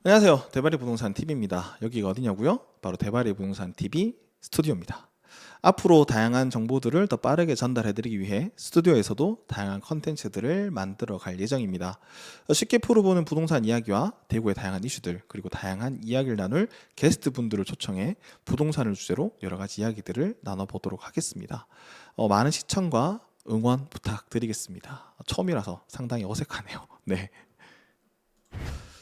안녕하세요. 대발이 부동산 TV입니다. 여기가 어디냐고요? 바로 대발이 부동산 TV 스튜디오입니다. 앞으로 다양한 정보들을 더 빠르게 전달해드리기 위해 스튜디오에서도 다양한 컨텐츠들을 만들어 갈 예정입니다. 쉽게 풀어보는 부동산 이야기와 대구의 다양한 이슈들, 그리고 다양한 이야기를 나눌 게스트 분들을 초청해 부동산을 주제로 여러 가지 이야기들을 나눠보도록 하겠습니다. 많은 시청과 응원 부탁드리겠습니다. 처음이라서 상당히 어색하네요. 네.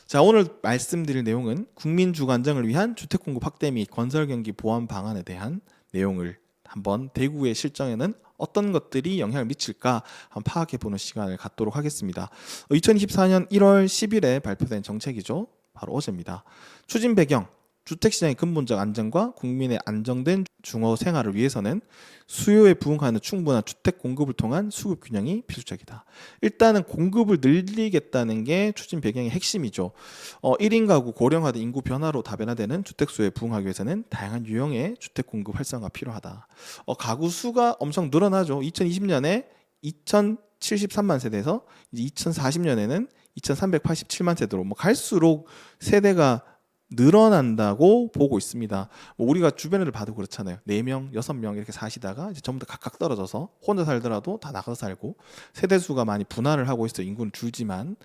자, 오늘 말씀드릴 내용은 국민 주거 안정을 위한 주택 공급 확대 및 건설 경기 보완 방안에 대한 내용을 한번 대구의 실정에는 어떤 것들이 영향을 미칠까 한번 파악해 보는 시간을 갖도록 하겠습니다. 2024년 1월 10일에 발표된 정책이죠. 바로 어제입니다. 추진 배경, 주택시장의 근본적 안정과 국민의 안정된 주거 생활을 위해서는 수요에 부응하는 충분한 주택 공급을 통한 수급 균형이 필수적이다. 일단은 공급을 늘리겠다는 게 추진 배경의 핵심이죠. 1인 가구 고령화 등 인구 변화로 다변화되는 주택 수요에 부응하기 위해서는 다양한 유형의 주택 공급 활성화가 필요하다. 가구 수가 엄청 늘어나죠. 2020년에 2073만 세대에서 2040년에는 2387만 세대로 갈수록 세대가 늘어난다고 보고 있습니다. 우리가 주변을 봐도 그렇잖아요. 4명, 6명 이렇게 사시다가 이제 전부 다 각각 떨어져서 혼자 살더라도 다 나가서 살고 세대수가 많이 분할을 하고 있어요. 인구는 줄지만.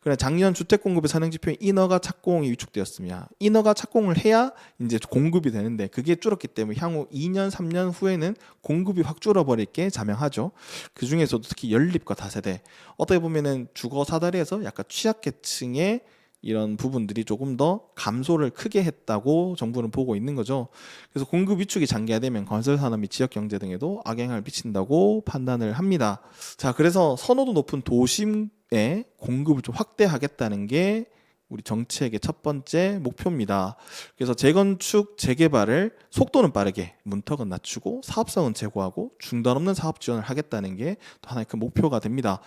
그래 작년 주택 공급의 선행 지표인 인허가 착공이 위축되었습니다. 인허가 착공을 해야 이제 공급이 되는데 그게 줄었기 때문에 향후 2년, 3년 후에는 공급이 확 줄어버릴 게 자명하죠. 그 중에서도 특히 연립과 다세대 어떻게 보면은 주거 사다리에서 약간 취약계층의 이런 부분들이 조금 더 감소를 크게 했다고 정부는 보고 있는 거죠. 그래서 공급 위축이 장기화되면 건설 산업 및 지역 경제 등에도 악영향을 미친다고 판단을 합니다. 자, 그래서 선호도 높은 도심의 공급을 좀 확대하겠다는 게 우리 정책의 첫 번째 목표입니다. 그래서 재건축, 재개발을 속도는 빠르게, 문턱은 낮추고 사업성은 제고하고 중단 없는 사업 지원을 하겠다는 게 또 하나의 큰 목표가 됩니다.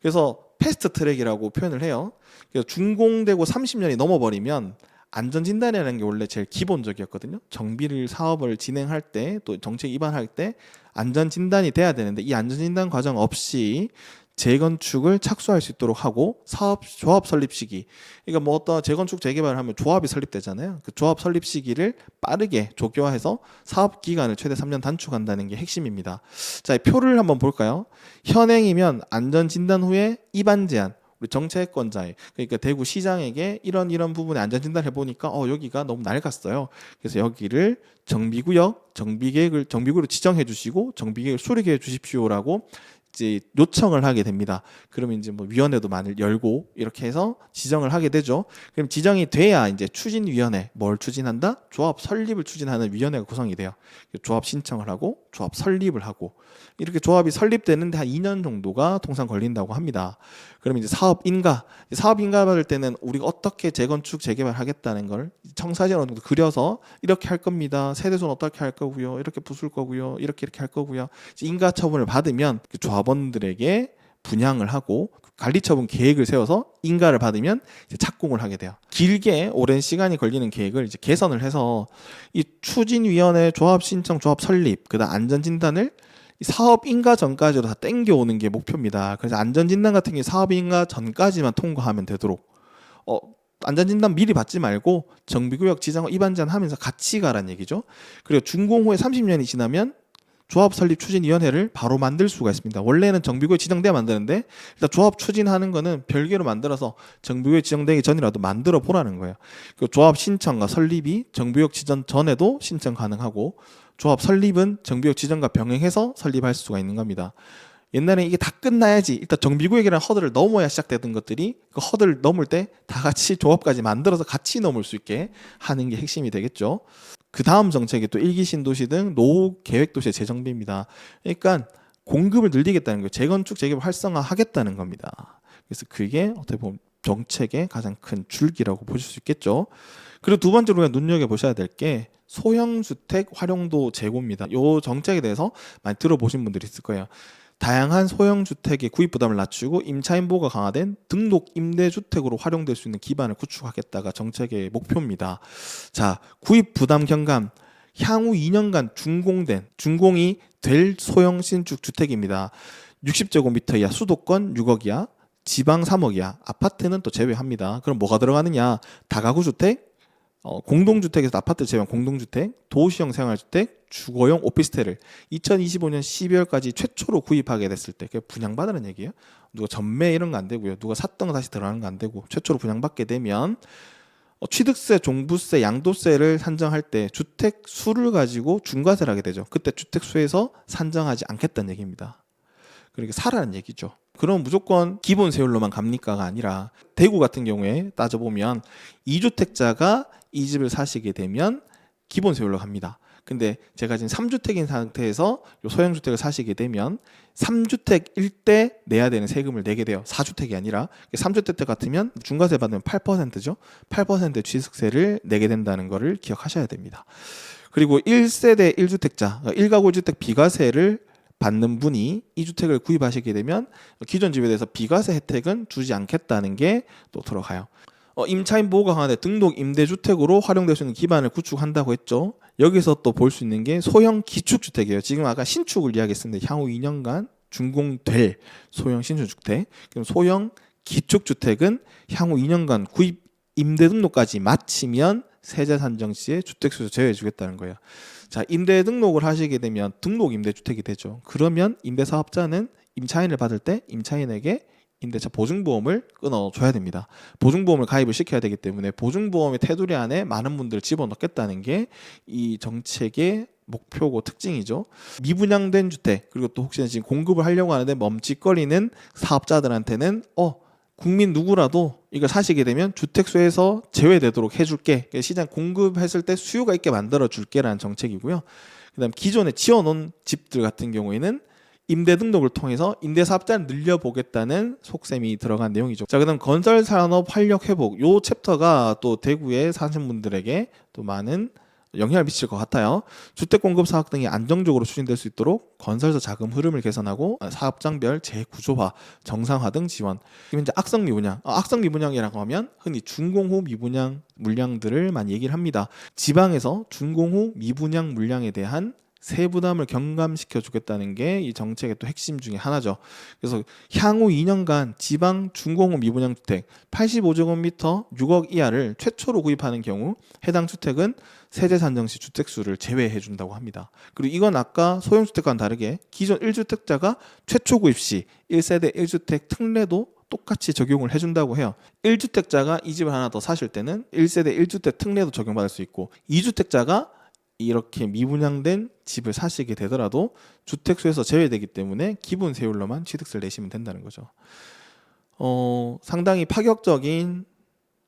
그래서 패스트 트랙이라고 표현을 해요. 그래서 준공되고 30년이 넘어버리면 안전진단이라는 게 원래 제일 기본적이었거든요. 정비를 사업을 진행할 때 또 정책 위반할 때 안전진단이 돼야 되는데 이 안전진단 과정 없이 재건축을 착수할 수 있도록 하고 조합 설립 시기, 그러니까 뭐 어떤 재건축 재개발을 하면 조합이 설립되잖아요. 그 조합 설립 시기를 빠르게 조교화해서 사업 기간을 최대 3년 단축한다는 게 핵심입니다. 자, 이 표를 한번 볼까요? 현행이면 안전 진단 후에 입안 제한, 우리 정책권자의, 그러니까 대구 시장에게 이런 부분에 안전 진단을 해보니까 여기가 너무 낡았어요. 그래서 여기를 정비구역, 정비구역으로 지정해 주시고 정비계획을 수립해 주십시오라고 이제 요청을 하게 됩니다. 그러면 이제 뭐 위원회도 많이 열고 이렇게 해서 지정을 하게 되죠. 그럼 지정이 돼야 이제 추진위원회, 뭘 추진한다? 조합 설립을 추진하는 위원회가 구성이 돼요. 조합 신청을 하고 조합 설립을 하고 이렇게 조합이 설립되는데 한 2년 정도가 통상 걸린다고 합니다. 그러면 이제 사업 인가 받을 때는 우리가 어떻게 재건축 재개발 하겠다는 걸 청사진 어느 정도 그려서 이렇게 할 겁니다. 세대수는 어떻게 할 거고요. 이렇게 부술 거고요. 이렇게 할 거고요. 인가 처분을 받으면 그 조합원들에게 분양을 하고 관리처분 계획을 세워서 인가를 받으면 이제 착공을 하게 돼요. 길게 오랜 시간이 걸리는 계획을 이제 개선을 해서 이 추진위원회 조합 신청, 조합 설립, 그다음 안전진단을 사업 인가 전까지로 다 땡겨오는 게 목표입니다. 그래서 안전진단 같은 게 사업 인가 전까지만 통과하면 되도록 안전진단 미리 받지 말고 정비구역 지정 입안 제한 하면서 같이 가라는 얘기죠. 그리고 준공 후에 30년이 지나면 조합 설립 추진위원회를 바로 만들 수가 있습니다. 원래는 정비구역 지정돼야 만드는데 일단 조합 추진하는 거는 별개로 만들어서 정비구역 지정되기 전이라도 만들어 보라는 거예요. 그 조합 신청과 설립이 정비구역 지정 전에도 신청 가능하고 조합 설립은 정비구역 지정과 병행해서 설립할 수가 있는 겁니다. 옛날에 이게 다 끝나야지 일단 정비구역이라는 허들을 넘어야 시작되던 것들이 그 허들을 넘을 때 다 같이 조합까지 만들어서 같이 넘을 수 있게 하는 게 핵심이 되겠죠. 그 다음 정책이 또 일기 신도시 등 노후 계획 도시의 재정비입니다. 그러니까 공급을 늘리겠다는 거예요. 재건축 재개발 활성화하겠다는 겁니다. 그래서 그게 어떻게 보면 정책의 가장 큰 줄기라고 보실 수 있겠죠. 그리고 두 번째로 우리가 눈여겨보셔야 될 게 소형주택 활용도 제고입니다. 이 정책에 대해서 많이 들어보신 분들이 있을 거예요. 다양한 소형주택의 구입 부담을 낮추고 임차인 보호가 강화된 등록 임대주택으로 활용될 수 있는 기반을 구축하겠다가 정책의 목표입니다. 자, 구입 부담 경감, 향후 2년간 준공이 될 소형 신축 주택입니다. 60제곱미터 이하 수도권 6억 이하, 지방 3억이야. 아파트는 또 제외합니다. 그럼 뭐가 들어가느냐? 다가구 주택, 공동주택에서 아파트 제외한 공동주택, 도시형 생활주택, 주거용 오피스텔을 2025년 12월까지 최초로 구입하게 됐을 때, 그게 분양받으는 얘기예요. 누가 전매 이런 거 안 되고요. 누가 샀던 거 다시 들어가는 거 안 되고 최초로 분양받게 되면 취득세, 종부세, 양도세를 산정할 때 주택 수를 가지고 중과세를 하게 되죠. 그때 주택 수에서 산정하지 않겠다는 얘기입니다. 그러니까 사라는 얘기죠. 그럼 무조건 기본 세율로만 갑니까가 아니라 대구 같은 경우에 따져보면 2주택자가 이 집을 사시게 되면 기본 세율로 갑니다. 근데 제가 지금 3주택인 상태에서 소형주택을 사시게 되면 3주택일 때 내야 되는 세금을 내게 돼요. 4주택이 아니라 3주택 같으면 중과세 받으면 8%죠. 8% 취득세를 내게 된다는 것을 기억하셔야 됩니다. 그리고 1세대 1주택자, 1가구 1주택 비과세를 받는 분이 이 주택을 구입하시게 되면 기존 집에 대해서 비과세 혜택은 주지 않겠다는 게 또 들어가요. 임차인 보호가 강화돼 등록 임대주택으로 활용될 수 있는 기반을 구축한다고 했죠. 여기서 또 볼 수 있는 게 소형 기축주택이에요. 지금 아까 신축을 이야기했었는데 향후 2년간 준공될 소형 신축주택. 그럼 소형 기축주택은 향후 2년간 구입 임대 등록까지 마치면 세제 산정 시에 주택수에서 제외해 주겠다는 거예요. 자, 임대 등록을 하시게 되면 등록 임대주택이 되죠. 그러면 임대사업자는 임차인을 받을 때 임차인에게 임대차 보증보험을 끊어줘야 됩니다. 보증보험을 가입을 시켜야 되기 때문에 보증보험의 테두리 안에 많은 분들을 집어넣겠다는 게 이 정책의 목표고 특징이죠. 미분양된 주택, 그리고 또 혹시나 지금 공급을 하려고 하는데 멈칫거리는 사업자들한테는 국민 누구라도 이걸 사시게 되면 주택수에서 제외되도록 해줄게. 시장 공급했을 때 수요가 있게 만들어줄게라는 정책이고요. 그다음 기존에 지어놓은 집들 같은 경우에는 임대 등록을 통해서 임대사업자를 늘려보겠다는 속셈이 들어간 내용이죠. 자, 그다음 건설산업 활력 회복. 요 챕터가 또 대구에 사신 분들에게 또 많은 영향을 미칠 것 같아요. 주택 공급 사업 등이 안정적으로 추진될 수 있도록 건설사 자금 흐름을 개선하고 사업장별 재구조화, 정상화 등 지원. 그리고 이제 악성 미분양. 악성 미분양이라고 하면 흔히 준공 후 미분양 물량들을 많이 얘기를 합니다. 지방에서 준공 후 미분양 물량에 대한 세부담을 경감시켜 주겠다는 게 이 정책의 또 핵심 중에 하나죠. 그래서 향후 2년간 지방 준공후 미분양 주택 85제곱미터 6억 이하를 최초로 구입하는 경우 해당 주택은 세제 산정 시 주택수를 제외해 준다고 합니다. 그리고 이건 아까 소형주택과는 다르게 기존 1주택자가 최초 구입 시 1세대 1주택 특례도 똑같이 적용을 해준다고 해요. 1주택자가 이 집을 하나 더 사실 때는 1세대 1주택 특례도 적용받을 수 있고 2주택자가 이렇게 미분양된 집을 사시게 되더라도 주택수에서 제외되기 때문에 기본 세율로만 취득세를 내시면 된다는 거죠. 상당히 파격적인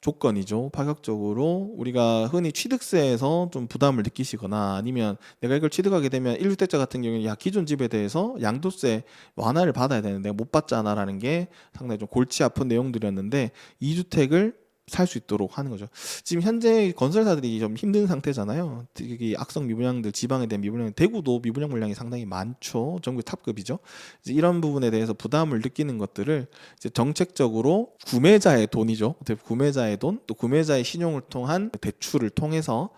조건이죠. 파격적으로 우리가 흔히 취득세에서 좀 부담을 느끼시거나 아니면 내가 이걸 취득하게 되면 1주택자 같은 경우는 기존 집에 대해서 양도세 완화를 받아야 되는데 못 받잖아라는 게 상당히 좀 골치 아픈 내용들이었는데 2주택을 살 수 있도록 하는 거죠. 지금 현재 건설사들이 좀 힘든 상태잖아요. 특히 악성 미분양들, 지방에 대한 미분양, 대구도 미분양 물량이 상당히 많죠. 전국 탑급이죠. 이제 이런 부분에 대해서 부담을 느끼는 것들을 이제 정책적으로 구매자의 돈이죠. 구매자의 돈, 또 구매자의 신용을 통한 대출을 통해서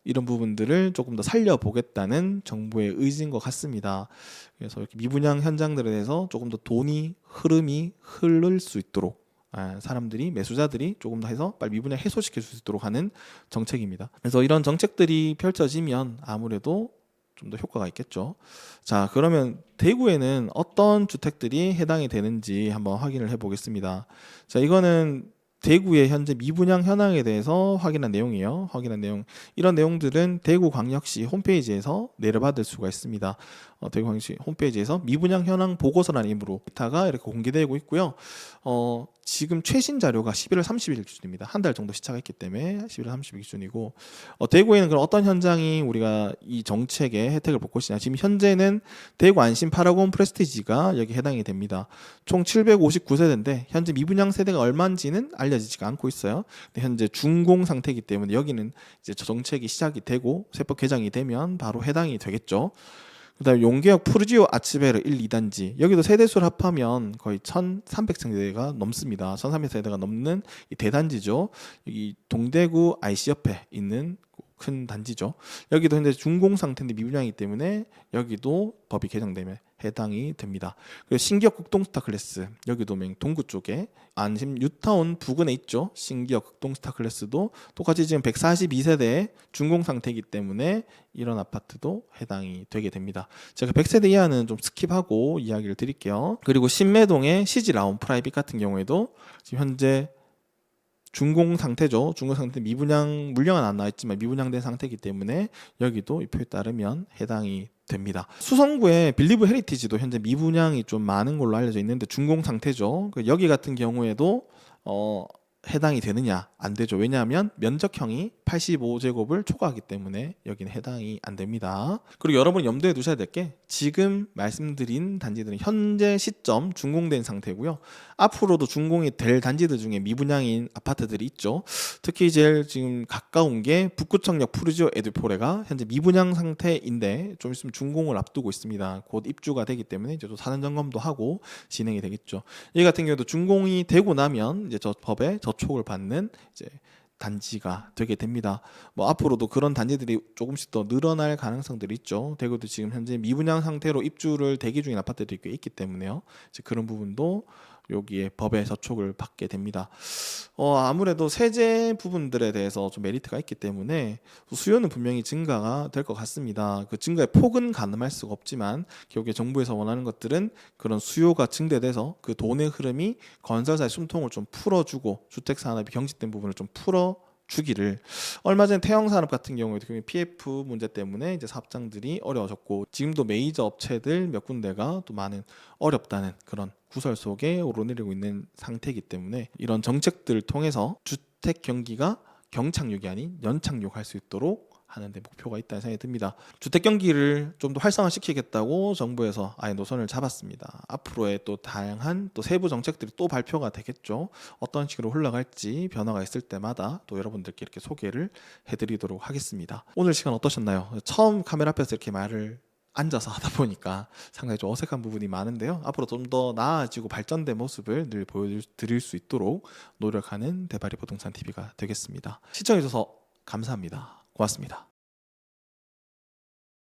이런 부분들을 조금 더 살려보겠다는 정부의 의지인 것 같습니다. 그래서 이렇게 미분양 현장들에 대해서 조금 더 돈이 흐름이 흐를 수 있도록 사람들이 매수자들이 조금 더 해서 빨리 미분양 해소시킬 수 있도록 하는 정책입니다. 그래서 이런 정책들이 펼쳐지면 아무래도 좀 더 효과가 있겠죠. 자, 그러면 대구에는 어떤 주택들이 해당이 되는지 한번 확인을 해보겠습니다. 자, 이거는 대구의 현재 미분양 현황에 대해서 확인한 내용이에요. 확인한 내용. 이런 내용들은 대구광역시 홈페이지에서 내려받을 수가 있습니다. 대구광역시 홈페이지에서 미분양 현황 보고서라는 이름으로 데이터가 이렇게 공개되고 있고요. 지금 최신 자료가 11월 30일 기준입니다. 한 달 정도 시차가 있기 때문에 11월 30일 기준이고 대구에는 그럼 어떤 현장이 우리가 이 정책의 혜택을 볼 것이냐. 지금 현재는 대구 안심 파라곤 프레스티지가 여기 해당이 됩니다. 총 759세대인데 현재 미분양 세대가 얼마인지는 알려지지가 않고 있어요. 근데 현재 준공 상태이기 때문에 여기는 이제 정책이 시작이 되고 세법 개정이 되면 바로 해당이 되겠죠. 그다음에 용계역 푸르지오 아치베르 1, 2단지 여기도 세대수를 합하면 거의 1,300세대가 넘습니다. 1,300세대가 넘는 이 대단지죠. 여기 동대구 IC 옆에 있는 큰 단지죠. 여기도 현재 준공 상태인데 미분양이기 때문에 여기도 법이 개정되면 해당이 됩니다. 그리고 신기업 극동스타 클래스 여기도 동구 쪽에 안심 뉴타운 부근에 있죠. 신기업 극동스타 클래스도 똑같이 지금 142세대 준공 상태이기 때문에 이런 아파트도 해당이 되게 됩니다. 제가 100세대 이하는 좀 스킵하고 이야기를 드릴게요. 그리고 신매동의 시지라운 프라이빗 같은 경우에도 지금 현재 준공 상태죠. 준공 상태 미분양 물량은 안 나와 있지만 미분양된 상태이기 때문에 여기도 이 표에 따르면 해당이 됩니다. 수성구의 빌리브 헤리티지도 현재 미분양이 좀 많은 걸로 알려져 있는데 준공 상태죠. 여기 같은 경우에도 해당이 되느냐? 안 되죠. 왜냐하면 면적형이 85제곱을 초과하기 때문에 여기는 해당이 안 됩니다. 그리고 여러분 염두에 두셔야 될 게 지금 말씀드린 단지들은 현재 시점 준공된 상태고요. 앞으로도 준공이 될 단지들 중에 미분양인 아파트들이 있죠. 특히 제일 지금 가까운 게 북구청역 푸르지오 에듀포레가 현재 미분양 상태인데 좀 있으면 준공을 앞두고 있습니다. 곧 입주가 되기 때문에 이제 또 사전 점검도 하고 진행이 되겠죠. 이 같은 경우도 준공이 되고 나면 이제 저 법에 저촉을 받는 이제 단지가 되게 됩니다. 뭐 앞으로도 그런 단지들이 조금씩 더 늘어날 가능성들이 있죠. 대구도 지금 현재 미분양 상태로 입주를 대기 중인 아파트들이 꽤 있기 때문에요. 이제 그런 부분도 여기에 법의 저촉을 받게 됩니다. 아무래도 세제 부분들에 대해서 좀 메리트가 있기 때문에 수요는 분명히 증가가 될 것 같습니다. 그 증가의 폭은 가늠할 수가 없지만 결국에 정부에서 원하는 것들은 그런 수요가 증대돼서 그 돈의 흐름이 건설사의 숨통을 좀 풀어주고 주택 산업이 경직된 부분을 좀 풀어 주기를. 얼마 전에 태형산업 같은 경우에도 PF 문제 때문에 이제 사업장들이 어려워졌고 지금도 메이저 업체들 몇 군데가 또 많은 어렵다는 그런 구설 속에 오르내리고 있는 상태이기 때문에 이런 정책들을 통해서 주택 경기가 경착륙이 아닌 연착륙할 수 있도록 하는데 목표가 있다는 생각이 듭니다. 주택 경기를 좀 더 활성화시키겠다고 정부에서 아예 노선을 잡았습니다. 앞으로의 또 다양한 또 세부 정책들이 또 발표가 되겠죠. 어떤 식으로 흘러갈지 변화가 있을 때마다 또 여러분들께 이렇게 소개를 해드리도록 하겠습니다. 오늘 시간 어떠셨나요? 처음 카메라 앞에서 이렇게 말을 앉아서 하다 보니까 상당히 좀 어색한 부분이 많은데요. 앞으로 좀 더 나아지고 발전된 모습을 늘 보여드릴 수 있도록 노력하는 대바리 부동산 TV가 되겠습니다. 시청해주셔서 감사합니다. 고맙습니다.